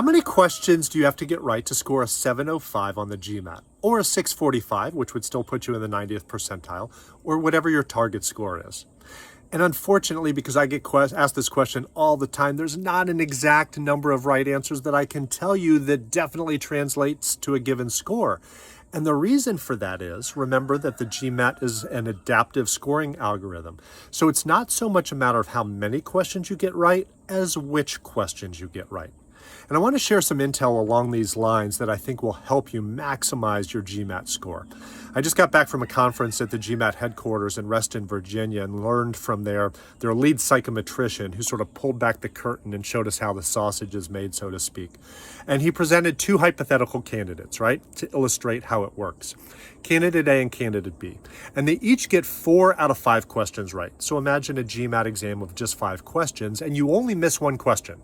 How many questions do you have to get right to score a 705 on the GMAT? Or a 645, which would still put you in the 90th percentile, or whatever your target score is? And unfortunately, because I get asked this question all the time, there's not an exact number of right answers that I can tell you that definitely translates to a given score. And the reason for that is, remember that the GMAT is an adaptive scoring algorithm. So it's not so much a matter of how many questions you get right as which questions you get right. And I want to share some intel along these lines that I think will help you maximize your GMAT score. I just got back from a conference at the GMAT headquarters in Reston, Virginia, and learned from their lead psychometrician, who sort of pulled back the curtain and showed us how the sausage is made, so to speak. And he presented two hypothetical candidates, right, to illustrate how it works. Candidate A and Candidate B. And they each get 4 out of 5 questions right. So imagine a GMAT exam of just 5 questions, and you only miss one question.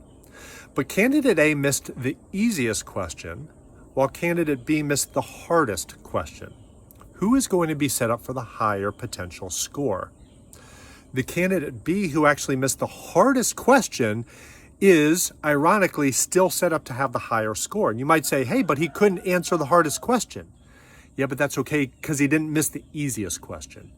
But Candidate A missed the easiest question, while Candidate B missed the hardest question. Who is going to be set up for the higher potential score? The Candidate B, who actually missed the hardest question, is, ironically, still set up to have the higher score. And you might say, hey, but he couldn't answer the hardest question. Yeah, but that's okay because he didn't miss the easiest question.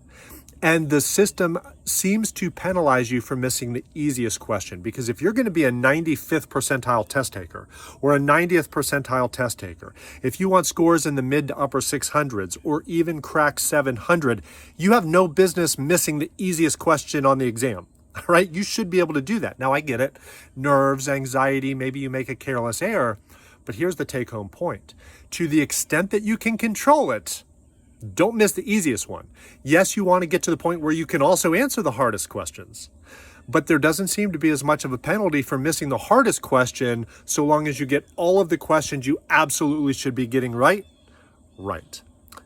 And the system seems to penalize you for missing the easiest question, because if you're going to be a 95th percentile test taker or a 90th percentile test taker, if you want scores in the mid to upper 600s or even crack 700, you have no business missing the easiest question on the exam, right? You should be able to do that. Now, I get it. Nerves, anxiety, maybe you make a careless error, but here's the take-home point. To the extent that you can control it, don't miss the easiest one. Yes, you want to get to the point where you can also answer the hardest questions, but there doesn't seem to be as much of a penalty for missing the hardest question so long as you get all of the questions you absolutely should be getting right.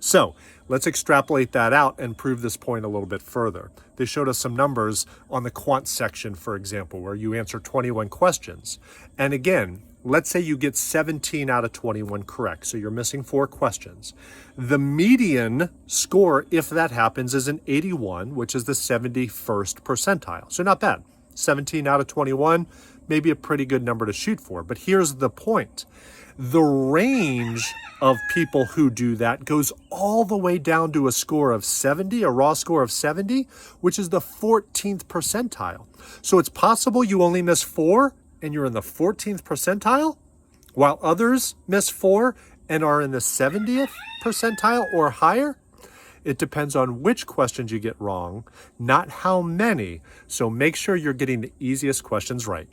So let's extrapolate that out and prove this point a little bit further. They showed us some numbers on the quant section, for example, where you answer 21 questions. And again, let's say you get 17 out of 21 correct, so you're missing 4 questions. The median score, if that happens, is an 81, which is the 71st percentile. So not bad. 17 out of 21, maybe a pretty good number to shoot for. But here's the point. The range of people who do that goes all the way down to a score of 70, a raw score of 70, which is the 14th percentile. So it's possible you only miss 4 and you're in the 14th percentile, while others miss 4 and are in the 70th percentile or higher. It depends on which questions you get wrong, not how many. So make sure you're getting the easiest questions right.